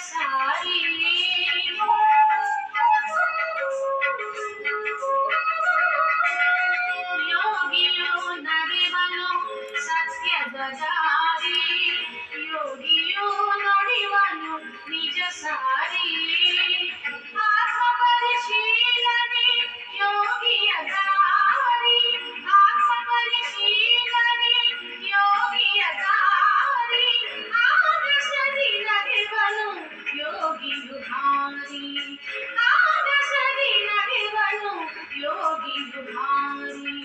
ಸಾರಿ ಯೋಗಿಯು ನಡೆವನು ಸತ್ಯದ ದಾರಿ ಯೋಗಿಯು ನುಡಿವನು ನಿಜ ಸಾರಿ ಆತ್ಮ ಪರಿಶೀಲನೆ ಯೋಗಿಯ ದಾರಿ ಆತ್ಮ ಪರಿಶೀಲನೆ ಯೋಗಿಯ ದಾರಿ ಆಗಸದಿ ನಡೆವನು ಯೋಗಿಯು ಹಾರಿ ಆಗಸದಿ ನಡೆವನು ಯೋಗಿಯು ಹಾರಿ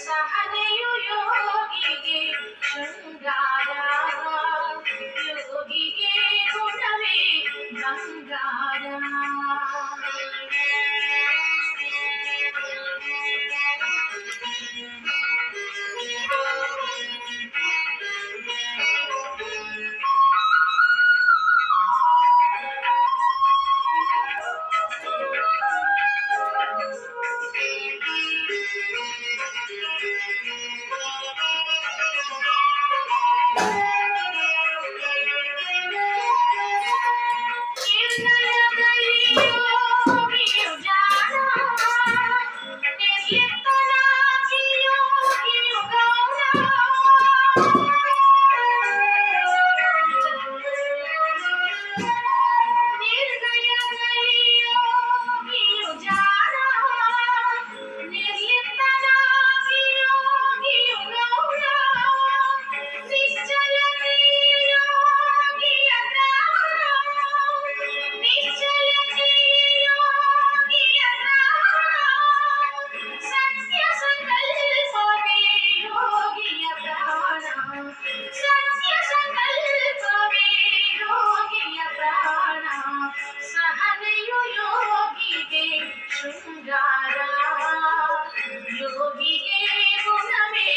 ಸಹನೆಯು ಯೋಗಿಗೆ ಶೃಂಗಾರ ಯೋಗಿಗೆ ಗುಣವೇ ಬಂಗಾರ ಶೃಂಗಾರ ಯೋಗಿಗೆ ಗುಣವೇ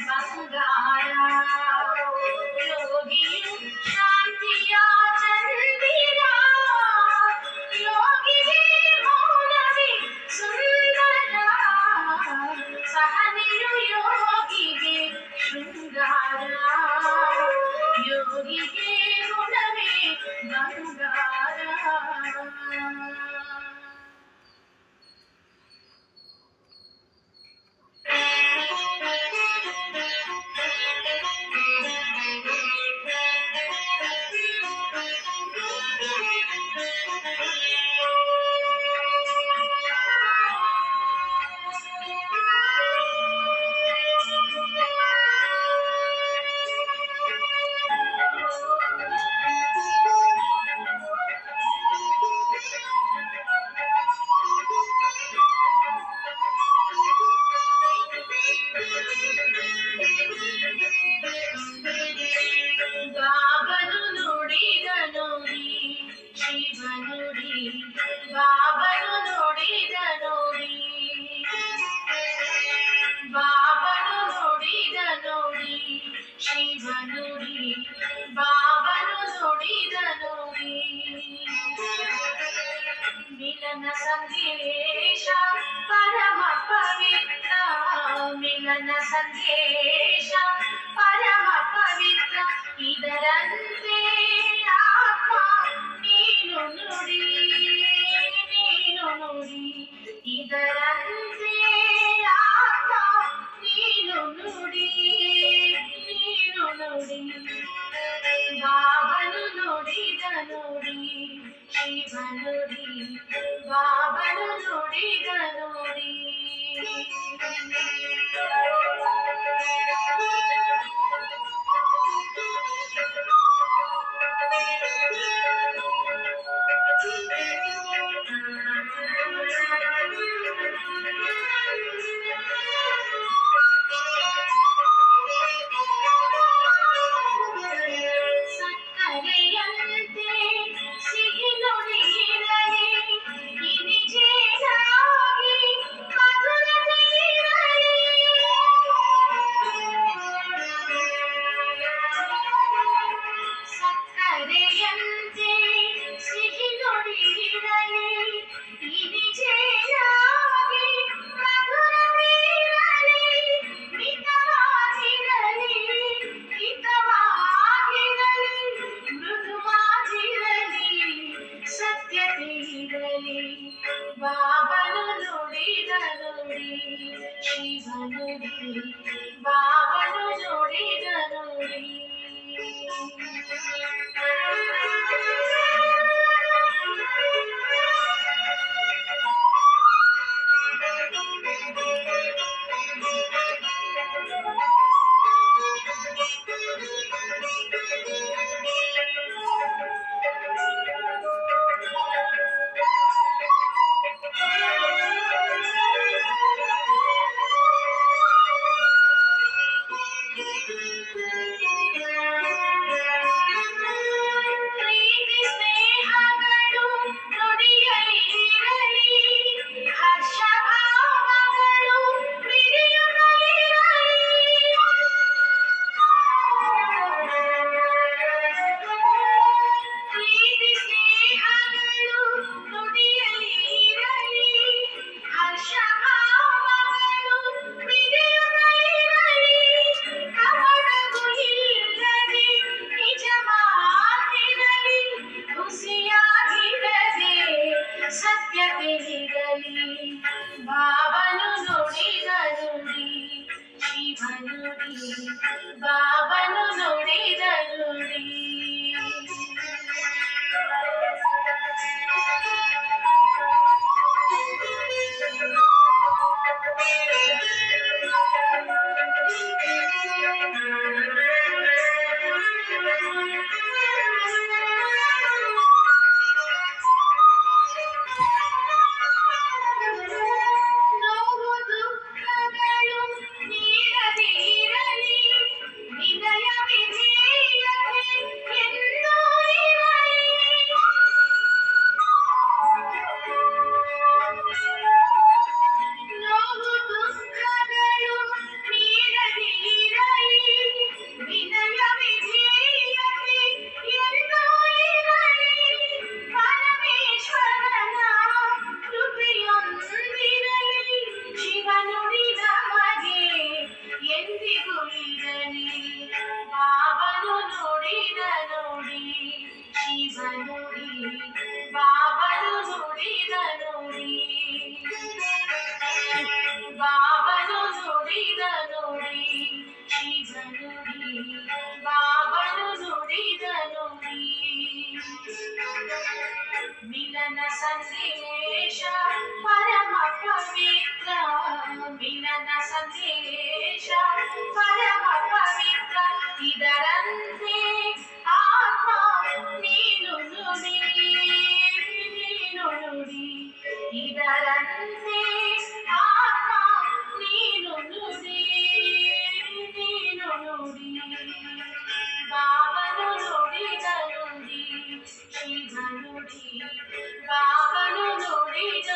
ಬಂಗಾರ ಯೋಗಿಯು ಶಾಂತಿಯ ಚಂದಿರ ಯೋಗಿಗೆ ಮೌನವೇ ಸುಂದರ ಸಹನೆಯು ಯೋಗಿಗೆ ಶೃಂಗಾರ ಯೋಗಿಗೆ ಗುಣವೇ ಬಂಗಾರ ಬಾಬನು ನುಡಿದ ನೋಡಿ ಶಿವನುಡಿ ಬಾಬನು ನುಡಿದ ನೋಡಿ ಬಾಬನು ನುಡಿದ ನೋಡಿ ಶಿವನುಡಿ ಬಾಬನು ನುಡಿದ ನೋಡಿ ಮಿಲನ ಸಂದೇಶ ಪರಮ ಪವಿತ್ರ ಮಿಲನ ಸಂದೇಶ ಪರಮ ಪವಿತ್ರ ಇದರಂತೆ ಆತ್ಮ ನೀನು ನುಡಿ ಇದರಂತೆ ಆತ್ಮ ನೀನು ನುಡಿ ಬಾಬನು ನುಡಿದ ನೋಡಿ ಶಿವನುಡಿ ಬಾಬನು ನುಡಿದ ನೋಡಿ ನುಡಿದ ನುಡಿ ಶಿವನುಡಿ ಬಾಬನು ನುಡಿದ ನುಡಿ ಬಾಬನು ನುಡಿದ ನುಡಿ ಶಿವನುಡಿ ಬಾಬನು ನುಡಿದ ನುಡಿ ಬಾಬನು ನುಡಿದ ನುಡಿ ಶಿವನುಡಿ ಬಾಬನು ನುಡಿದ ನುಡಿ ಬಾಬನು ನುಡಿದ ನುಡಿ ಶಿವನುಡಿ ಬಾಬನು ನುಡಿದ ನುಡಿ ಮಿಲನ ಸಂದೇಶ ಪರಮ ಪವಿತ್ರ ಮಿಲನ ಸಂದೇಶ ಪರಮ ಪವಿತ್ರ ಇದರಂತೆ ಆತ್ಮ ನೀನು ನುಡಿ ನೀನು ನುಡಿ ಇದರಂತೆ ಆತ್ಮ ನೀನು ನುಡಿ ನೀನು ನುಡಿ ಬಾಬನು ನುಡಿದ ನುಡಿ ಶಿವನುಡಿ ಬಾಬನು ನುಡಿದ